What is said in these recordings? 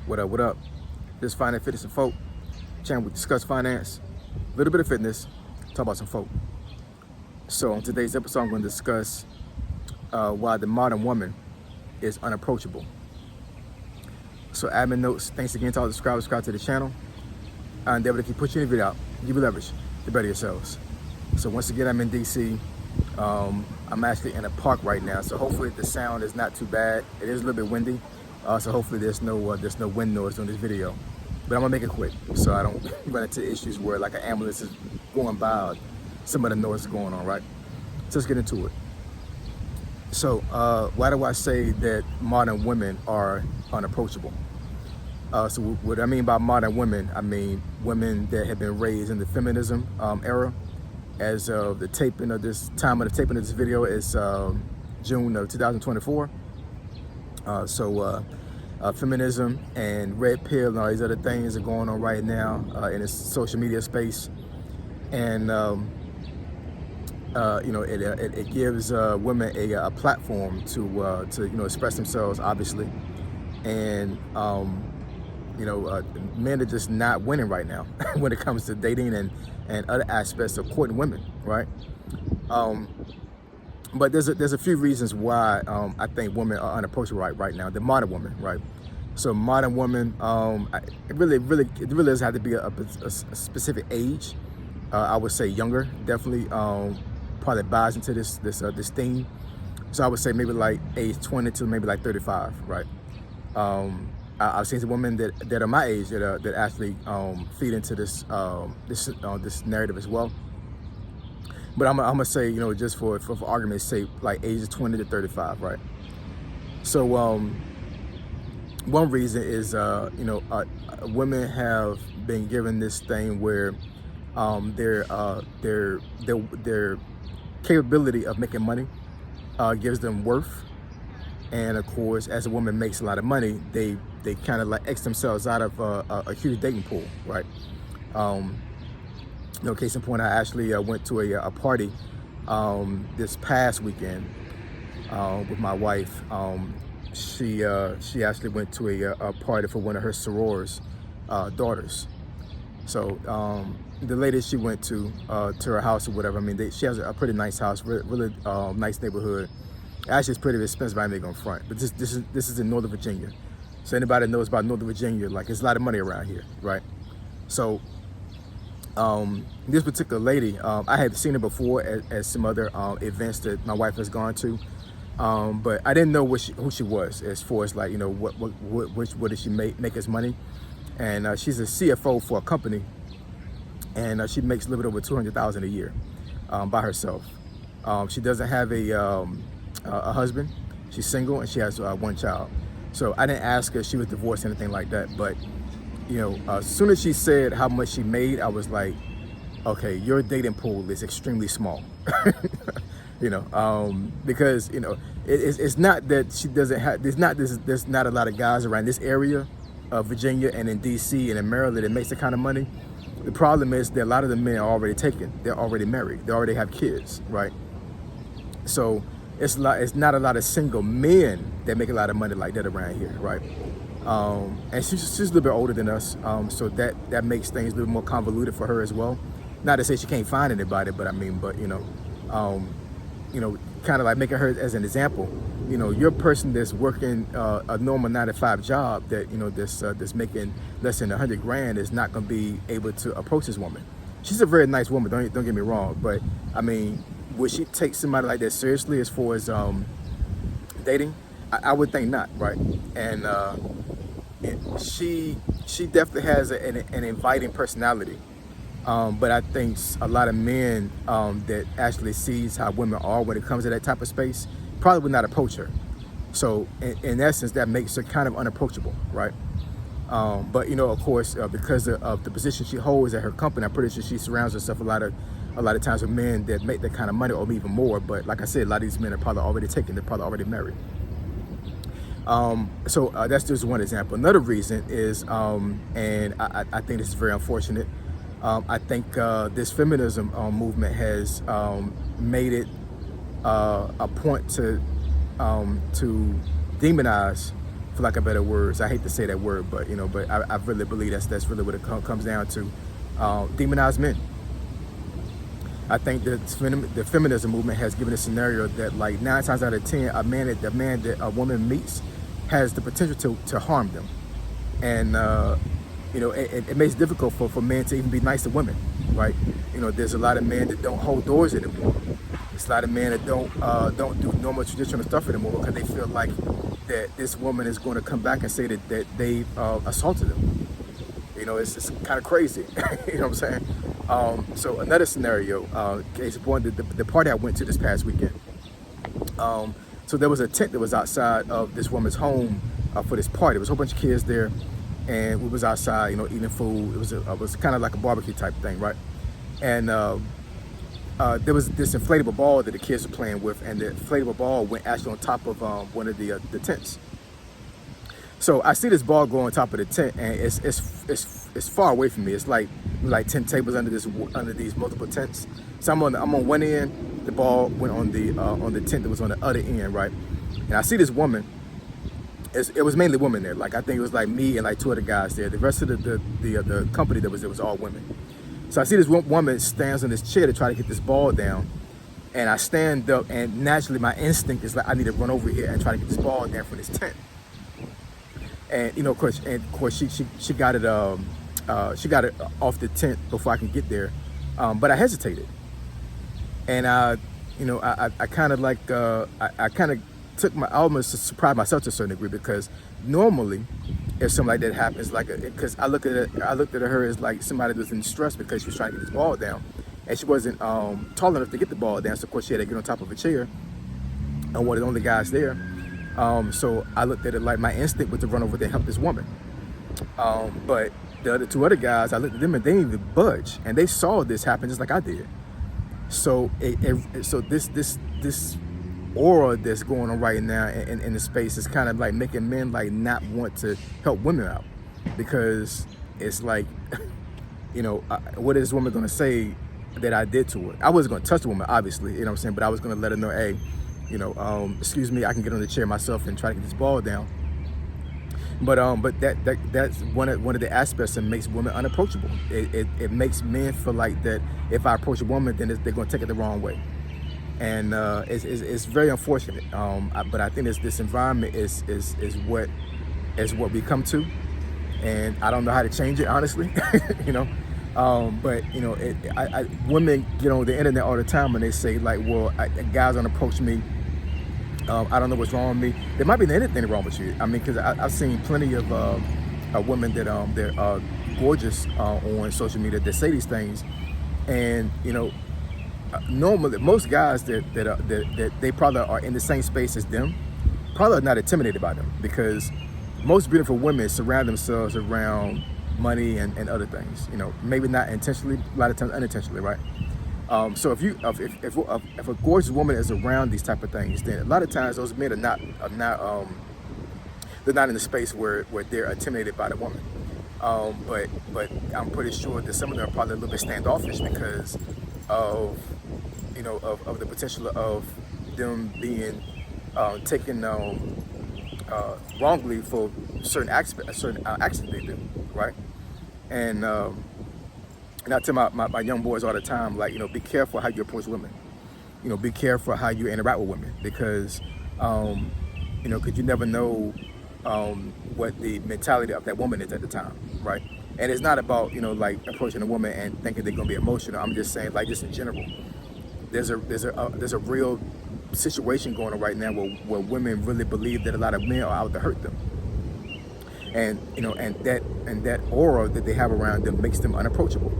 What up, what up? This is Finance, Fitness, and Folk. Channel we discuss finance, a little bit of fitness, talk about some folk. So on today's episode, I'm going to discuss why the modern woman is unapproachable. So admin notes, thanks again to all the subscribe to the channel. I endeavor to keep pushing the video out, give you leverage to better yourselves. So once again, I'm in DC. I'm actually in a park right now, so hopefully the sound is not too bad. It is a little bit windy, so hopefully there's no wind noise on this video. But I'm gonna make it quick, so I don't run into issues where like an ambulance is going by, or some of the noise is going on, right? So let's get into it. So why do I say that modern women are unapproachable? So what I mean by modern women, I mean women that have been raised in the feminism era. As of the taping of this video is June of 2024. Feminism and red pill and all these other things are going on right now in the social media space, and it gives women a platform to express themselves, obviously, and men are just not winning right now when it comes to dating and other aspects of courting women, right? But there's a few reasons why I think women are unapproachable right now. The modern woman, right? So modern woman, it really doesn't have to be a specific age. I would say younger, definitely. Probably buys into this theme. So I would say maybe like age 20 to maybe like 35, right? I've seen some women that are my age that actually feed into this narrative as well. But I'm gonna say, just for argument's sake, like ages 20 to 35, right? So one reason is women have been given this thing where their capability of making money gives them worth. And of course, as a woman makes a lot of money, they kind of like X themselves out of a huge dating pool, right? Case in point, I actually went to a party this past weekend with my wife. She actually went to a party for one of her soror's daughters. So the lady she went to her house or whatever, I mean, she has a pretty nice house, really nice neighborhood. Actually, it's pretty expensive, I ain't gonna front. But this is in Northern Virginia. So anybody that knows about Northern Virginia, like, there's a lot of money around here, right? So this particular lady, I had seen her before at some other events that my wife has gone to, but I didn't know who she was, as far as like, what did she make as money. And she's a CFO for a company, and she makes a little bit over $200,000 a year by herself. She doesn't have a husband. She's single, and she has one child. So I didn't ask her if she was divorced or anything like that, but as soon as she said how much she made, I was like, okay, your dating pool is extremely small. Because it's not that she doesn't have, there's not a lot of guys around this area of Virginia and in DC and in Maryland that makes the kind of money. The problem is that a lot of the men are already taken, they're already married, they already have kids, right? So it's not a lot of single men that make a lot of money like that around here, right? And she's a little bit older than us, so that makes things a little more convoluted for her as well. Not to say she can't find anybody, but I mean, kind of like making her as an example. You're a person that's working a normal 9-to-5 job that's making less than 100 grand is not going to be able to approach this woman. She's a very nice woman, don't get me wrong, but I mean, would she take somebody like that seriously as far as dating? I would think not, right? And she definitely has an inviting personality, but I think a lot of men that actually sees how women are when it comes to that type of space probably would not approach her. So in essence, that makes her kind of unapproachable, right? But of course, because of the position she holds at her company, I'm pretty sure she surrounds herself a lot of times with men that make that kind of money or even more. But like I said, a lot of these men are probably already taken, they're probably already married. So that's just one example. Another reason is, and I think this is very unfortunate, I think this feminism movement has made it a point to demonize for lack of better words. I hate to say that word, but but I really believe that's really what it comes down to. Demonize men. I think that the feminism movement has given a scenario that like 9 times out of 10, a man that a woman meets has the potential to harm them, and it makes it difficult for men to even be nice to women, right? There's a lot of men that don't hold doors anymore. There's a lot of men that don't do normal traditional stuff anymore because they feel like that this woman is going to come back and say that they assaulted them. It's kind of crazy. You know what I'm saying? So another scenario, case in point, the party I went to this past weekend. So there was a tent that was outside of this woman's home for this party. There was a whole bunch of kids there, and we was outside, eating food. It was kind of like a barbecue type thing, right? And there was this inflatable ball that the kids were playing with, and the inflatable ball went actually on top of one of the tents. So I see this ball go on top of the tent, and it's far away from me. It's like 10 tables under these multiple tents. So I'm on one end. The ball went on the tent that was on the other end, right? And I see this woman. It was mainly women there. Like I think it was like me and like 2 other guys there. The rest of the company that was there was all women. So I see this woman stands on this chair to try to get this ball down, and I stand up, and naturally my instinct is like I need to run over here and try to get this ball down from this tent. And of course, she got it off the tent before I can get there, but I hesitated, and I kind of like I kind of I almost surprised myself to a certain degree, because normally if something like that happens, because I looked at her as like somebody that was in distress because she was trying to get this ball down, and she wasn't tall enough to get the ball down, so of course she had to get on top of a chair, and one of the only guys there. So I looked at it like my instinct was to run over there and help this woman. But the other 2 other guys, I looked at them and they didn't even budge, and they saw this happen just like I did. So so this aura that's going on right now in the space is kind of like making men like not want to help women out, because it's like, what is this woman going to say that I did to her? I wasn't going to touch the woman, obviously, what I'm saying, but I was going to let her know, hey, excuse me, I can get on the chair myself and try to get this ball down. But that's one of the aspects that makes women unapproachable. It makes men feel like that if I approach a woman, then they're going to take it the wrong way, and it's very unfortunate. But I think this environment is what we come to, and I don't know how to change it, honestly. But women get on the internet all the time and they say like, well, guys don't approach me. I don't know what's wrong with me. There might be anything wrong with you. I mean, because I've seen plenty of women that they're gorgeous on social media that say these things, and normally most guys that they probably are in the same space as them probably are not intimidated by them, because most beautiful women surround themselves around money and other things. Maybe not intentionally, a lot of times unintentionally, right? So if a gorgeous woman is around these type of things, then a lot of times those men are not they're not in the space where they're intimidated by the woman. But I'm pretty sure that some of them are probably a little bit standoffish because of of the potential of them being taken wrongly for certain actions they do, right? And I tell my young boys all the time, like, be careful how you approach women. Be careful how you interact with women, because because you never know what the mentality of that woman is at the time, right? And it's not about like approaching a woman and thinking they're gonna be emotional. I'm just saying, like, just in general, there's a real situation going on right now where women really believe that a lot of men are out to hurt them, and and that aura that they have around them makes them unapproachable.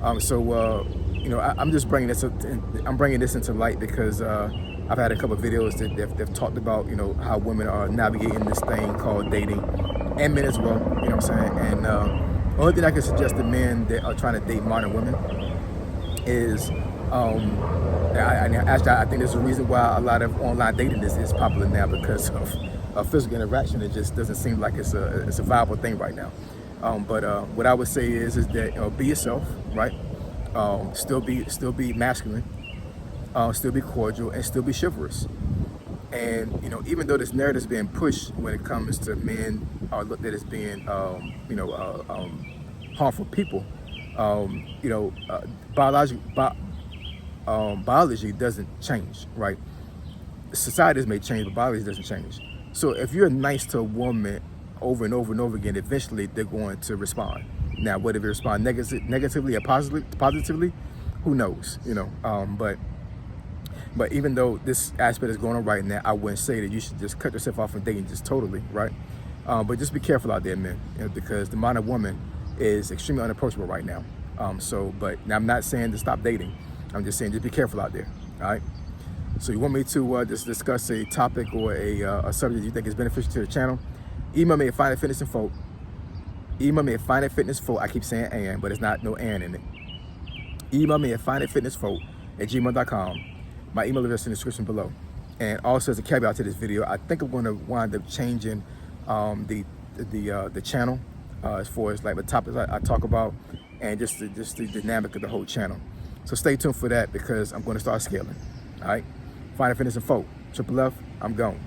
I'm just bringing this into light because I've had a couple of videos that they've talked about how women are navigating this thing called dating, and men as well. You know what I'm saying? And the only thing I can suggest to men that are trying to date modern women is I think there's a reason why a lot of online dating is popular now, because of physical interaction. It just doesn't seem like it's a viable thing right now. But what I would say is that be yourself, right? Still be masculine, still be cordial, and still be chivalrous. And even though this narrative is being pushed when it comes to men are looked at as being harmful people, biology biology doesn't change, right? Societies may change, but biology doesn't change. So if you're nice to a woman over and over and over again, eventually they're going to respond. Now, whether they respond negatively or positively, who knows? But even though this aspect is going on right now, I wouldn't say that you should just cut yourself off from dating just totally, right? But just be careful out there, men, because the modern woman is extremely unapproachable right now. But now I'm not saying to stop dating. I'm just saying just be careful out there, all right? So you want me to just discuss a topic or a subject you think is beneficial to the channel? Email me at finditfitnessinfo. Email me at finditfitnessinfo. I keep saying and, but it's not no and in it. Email me at finditfitnessinfo@gmail.com. My email address is in the description below. And also, as a caveat to this video, I think I'm going to wind up changing the channel as far as like the topics I talk about, and just the dynamic of the whole channel. So stay tuned for that, because I'm going to start scaling. All right, Find Fitness Info, Triple F. I'm gone.